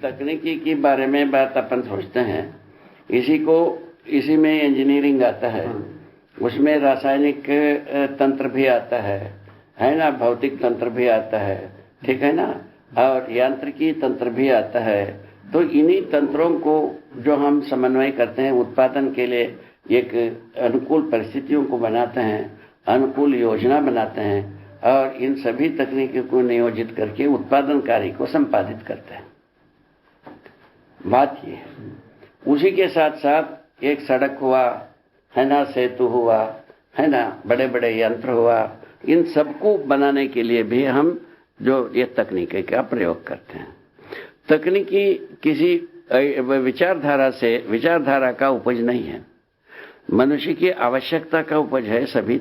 तकनीकी के बारे में बात अपन सोचते हैं, इसी में इंजीनियरिंग आता है, उसमें रासायनिक तंत्र भी आता है ना, भौतिक तंत्र भी आता है, ठीक है ना, और यांत्रिकी तंत्र भी आता है। तो इन्हीं तंत्रों को जो हम समन्वय करते हैं उत्पादन के लिए, एक अनुकूल परिस्थितियों को बनाते हैं, अनुकूल योजना बनाते हैं और इन सभी तकनीकों को नियोजित करके उत्पादन कार्य को संपादित करते हैं। बात ये है। उसी के साथ साथ एक सड़क हुआ है ना, सेतु हुआ है ना, बड़े बड़े यंत्र हुआ, इन सबको बनाने के लिए भी हम जो ये तकनीकी का प्रयोग करते हैं। तकनीकी किसी विचारधारा का उपज नहीं है, मनुष्य की आवश्यकता का उपज है। सभी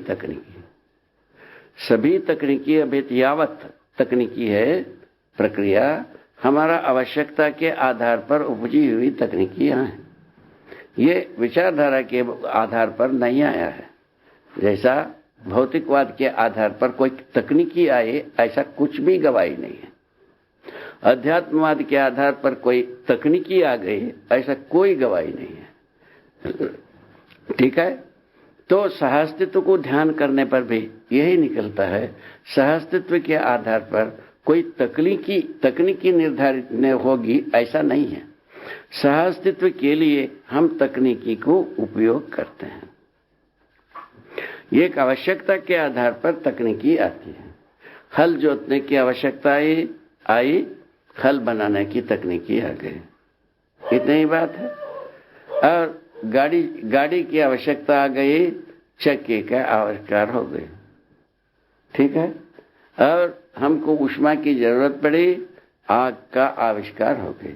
तकनीकी अभी यावत तकनीकी है प्रक्रिया हमारा आवश्यकता के आधार पर उपजी हुई तकनीकियां हैं। ये विचारधारा के आधार पर नहीं आया है। जैसा भौतिकवाद के आधार पर कोई तकनीकी आए, ऐसा कुछ भी गवाही नहीं है। अध्यात्मवाद के आधार पर कोई तकनीकी आ गई, ऐसा कोई गवाही नहीं है। ठीक है। तो सहअस्तित्व को ध्यान करने पर भी यही निकलता है, सहअस्तित्व के आधार पर कोई तकनीकी निर्धारित होगी, ऐसा नहीं है। सहअस्तित्व के लिए हम तकनीकी को उपयोग करते हैं। एक आवश्यकता के आधार पर तकनीकी आती है। हल जोतने की आवश्यकता आई, हल बनाने की तकनीकी आ गई, इतनी ही बात है। और गाड़ी की आवश्यकता आ गई, चक्के का आविष्कार हो गए, ठीक है। और हमको ऊष्मा की जरूरत पड़ी, आग का आविष्कार हो गई।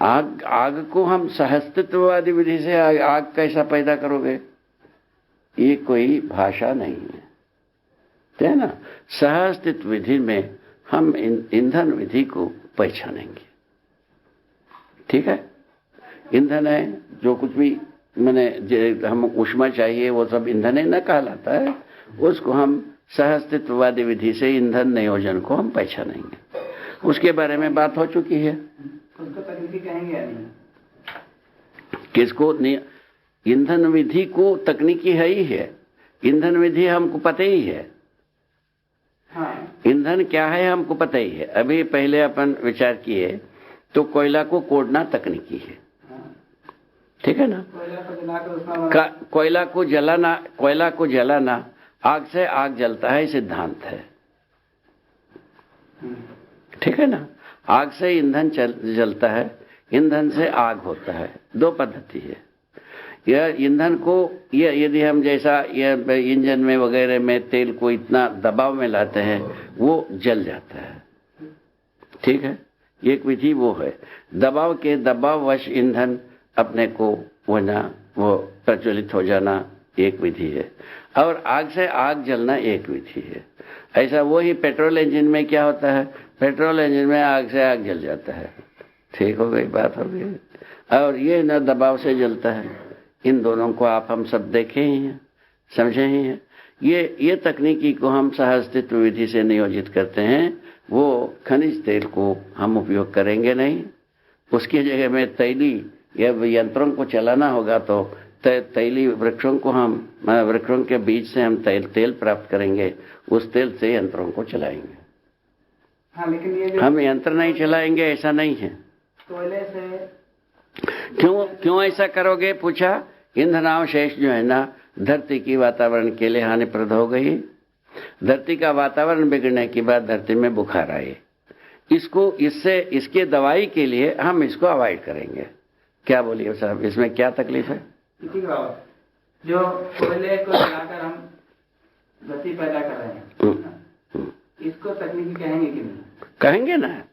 आग को हम सहअस्तित्ववादी विधि से आग कैसा पैदा करोगे, ये कोई भाषा नहीं है ना। सहअस्तित्व विधि में हम ईंधन विधि को पहचानेंगे, ठीक है। ईंधन है जो कुछ भी हम ऊष्मा चाहिए वो सब ईंधन है न कहलाता है, उसको हम सहअस्तित्ववादी विधि से ईंधन नियोजन को हम पहचानेंगे। उसके बारे में बात हो चुकी है। उसको तकनीकी कहेंगे या नहीं? किसको? ईंधन विधि को तकनीकी है ही है। ईंधन विधि हमको पता ही है। हाँ। ईंधन क्या है हमको पता ही है। अभी पहले अपन विचार किए तो कोयला को कोड़ना तकनीकी है, ठीक है ना। कोयला को जलाना, आग से आग जलता है, सिद्धांत है, ठीक है ना। आग से ईंधन जलता है, ईंधन से आग होता है, दो पद्धति है। यह ईंधन को यदि हम जैसा इंजन में वगैरह में तेल को इतना दबाव में लाते हैं वो जल जाता है, ठीक है। एक विधि वो है। दबाववश ईंधन अपने को वो प्रज्वलित हो जाना एक विधि है, और आग से आग जलना एक विधि है। ऐसा वही पेट्रोल इंजन में क्या होता है, पेट्रोल इंजन में आग से आग जल जाता है, ठीक हो गई, बात हो गई। और ये न दबाव से जलता है। इन दोनों को हम सब देखे ही हैं, समझे ही हैं। ये तकनीकी को हम सहअस्तित्व विधि से नियोजित करते हैं। वो खनिज तेल को हम उपयोग करेंगे नहीं, उसकी जगह में तैली या यंत्रों को चलाना होगा तो तैली वृक्षों के बीज से हम तेल प्राप्त करेंगे, उस तेल से यंत्रों को चलाएंगे। हाँ, लेकिन ये हम यंत्र नहीं चलाएंगे ऐसा नहीं है। कोयले से क्यों ऐसा करोगे पूछा। ईंधनावशेष जो है ना धरती की वातावरण के लिए हानिप्रद हो गई। धरती का वातावरण बिगड़ने के बाद धरती में बुखार आए, इसके दवाई के लिए हम इसको अवॉइड करेंगे। क्या बोलिए साहब, इसमें क्या तकलीफ है? जो कोयले को जलाकर हम गति पैदा कर रहे हैं, इसको तकनीकी कहेंगे कि नहीं? कहेंगे ना।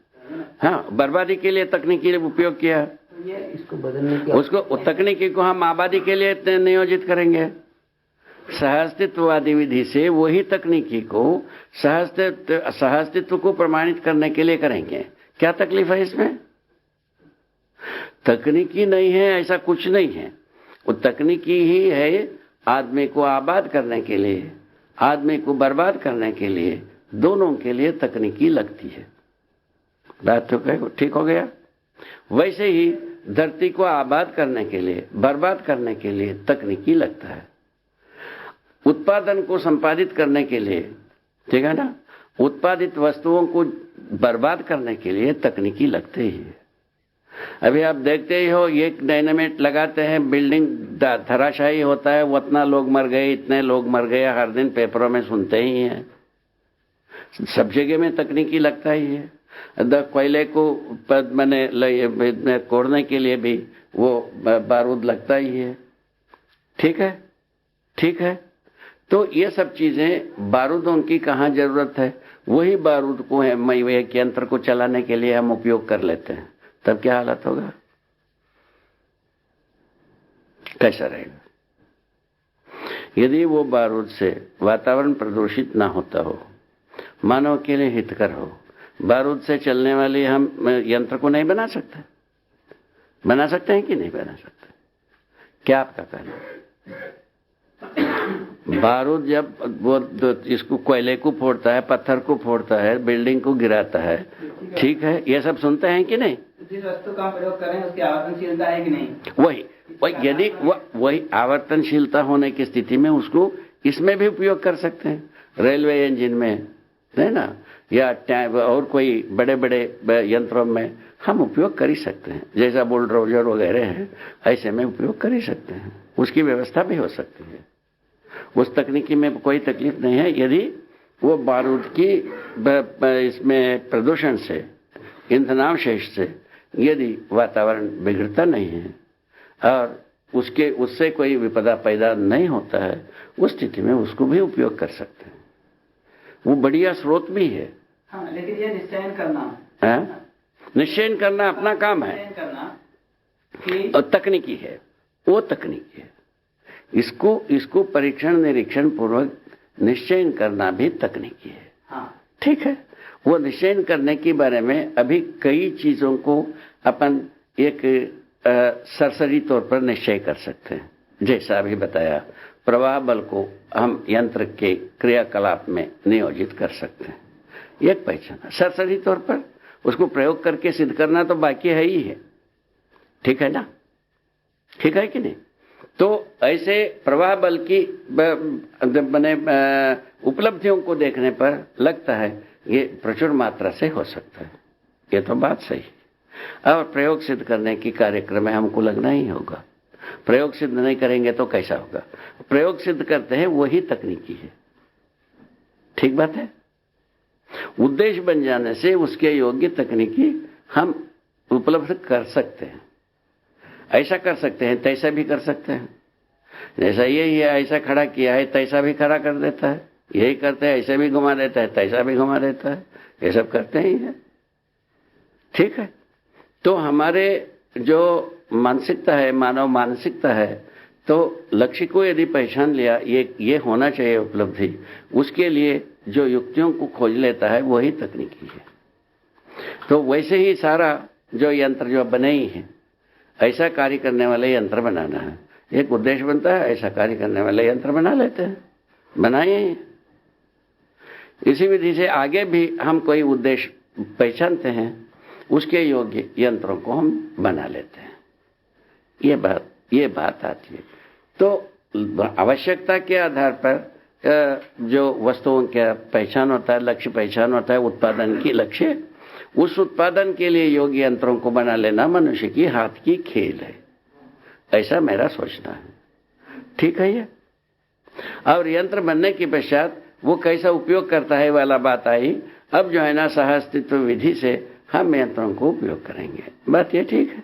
हाँ, बर्बादी के लिए तकनीकी उपयोग किया, ये इसको बदलने की उसको तकनीकी को हम आबादी के लिए नियोजित करेंगे। सहअस्तित्ववादी विधि से वही तकनीकी को सहअस्तित्व को प्रमाणित करने के लिए करेंगे। क्या तकलीफ है इसमें? तकनीकी नहीं है ऐसा कुछ नहीं है। वो तकनीकी ही है आदमी को आबाद करने के लिए, आदमी को बर्बाद करने के लिए, दोनों के लिए तकनीकी लगती है। बात तो ठीक हो गया। वैसे ही धरती को आबाद करने के लिए, बर्बाद करने के लिए तकनीकी लगता है। उत्पादन को संपादित करने के लिए, ठीक है ना, उत्पादित वस्तुओं को बर्बाद करने के लिए तकनीकी लगते ही है। अभी आप देखते ही हो, एक डायनामाइट लगाते हैं, बिल्डिंग धराशायी होता है, उतना लोग मर गए, इतने लोग मर गए, हर दिन पेपरों में सुनते ही हैं। सब जगह में तकनीकी लगता ही है। कोयले को मैंने कोड़ने के लिए भी वो बारूद लगता ही है। ठीक है, ठीक है। तो ये सब चीजें, बारूदों की कहाँ जरूरत है, वही बारूद को है एक यंत्र को चलाने के लिए हम उपयोग कर लेते हैं, तब क्या हालत होगा, कैसा रहेगा? यदि वो बारूद से वातावरण प्रदूषित ना होता हो, मानव के लिए हितकर हो, बारूद से चलने वाली हम यंत्र को नहीं बना सकते? बना सकते हैं कि नहीं बना सकते? क्या आपका कहना है? बारूद जब वो इसको कोयले को फोड़ता है, पत्थर को फोड़ता है, बिल्डिंग को गिराता है, ठीक है, ये सब सुनते हैं कि नहीं? जिस वस्तु का प्रयोग करें उसकी आवर्तनशीलता है कि नहीं? वही यदि वही आवर्तनशीलता होने की स्थिति में उसको इसमें भी उपयोग कर सकते हैं, रेलवे इंजन में, है ना, या और कोई बड़े बड़े यंत्रों में हम उपयोग कर ही सकते हैं। जैसा बुलडोजर वगैरह है, ऐसे में उपयोग कर ही सकते हैं, उसकी व्यवस्था भी हो सकती है। उस तकनीकी में कोई तकलीफ नहीं है, यदि वो बारूद की इसमें प्रदूषण से, ईंधनावशेष से यदि वातावरण बिगड़ता नहीं है और उससे कोई विपदा पैदा नहीं होता है, उस स्थिति में उसको भी उपयोग कर सकते हैं। वो बढ़िया स्रोत भी है। हाँ, लेकिन ये निश्चयन करना है, निश्चयन करना अपना काम है, और तकनीकी है, वो तकनीकी है। इसको परीक्षण निरीक्षण पूर्वक निश्चयन करना भी तकनीकी है। हाँ, ठीक है। वो निश्चयन करने के बारे में अभी कई चीजों को अपन एक सरसरी तौर पर निश्चय कर सकते हैं। जैसा अभी बताया, प्रवाह बल को हम यंत्र के क्रियाकलाप में नियोजित कर सकते हैं, एक पहचान सरसरी तौर पर। उसको प्रयोग करके सिद्ध करना तो बाकी है ही है, ठीक है ना, ठीक है कि नहीं? तो ऐसे प्रवाह बल की बने उपलब्धियों को देखने पर लगता है ये प्रचुर मात्रा से हो सकता है, ये तो बात सही है। और प्रयोग सिद्ध करने की कार्यक्रम में हमको लगना ही होगा। प्रयोग सिद्ध नहीं करेंगे तो कैसा होगा? प्रयोग सिद्ध करते हैं वही तकनीकी है, ठीक बात है। उद्देश्य बन जाने से उसके योग्य तकनीकी हम उपलब्ध कर सकते हैं। ऐसा कर सकते हैं, तैसा भी कर सकते हैं। जैसा यही है, ऐसा खड़ा किया है, तैसा भी खड़ा कर देता है। यही करते हैं, ऐसे भी घुमा देता है, तैसा भी घुमा देता है। ये सब करते ही है, ठीक है। तो हमारे जो मानसिकता है, मानव मानसिकता है, तो लक्ष्य को यदि पहचान लिया, ये होना चाहिए उपलब्धि, उसके लिए जो युक्तियों को खोज लेता है वही तकनीकी है। तो वैसे ही सारा जो यंत्र जो बने ही है, ऐसा कार्य करने वाले यंत्र बनाना है। एक उद्देश्य बनता है, ऐसा कार्य करने वाले यंत्र बना लेते हैं, बनाए। इसी विधि से आगे भी हम कोई उद्देश्य पहचानते हैं, उसके योग्य यंत्रों को हम बना लेते हैं। ये बात आती है। तो आवश्यकता के आधार पर जो वस्तुओं का पहचान होता है, लक्ष्य पहचान होता है, उत्पादन की लक्ष्य, उस उत्पादन के लिए योग्य यंत्रों को बना लेना मनुष्य की हाथ की खेल है, ऐसा मेरा सोचना है, ठीक है ये। और यंत्र बनने के पश्चात वो कैसा उपयोग करता है वाला बात आई। अब जो है ना, सह अस्तित्व विधि से हम यंत्रों को उपयोग करेंगे, बात ये ठीक है।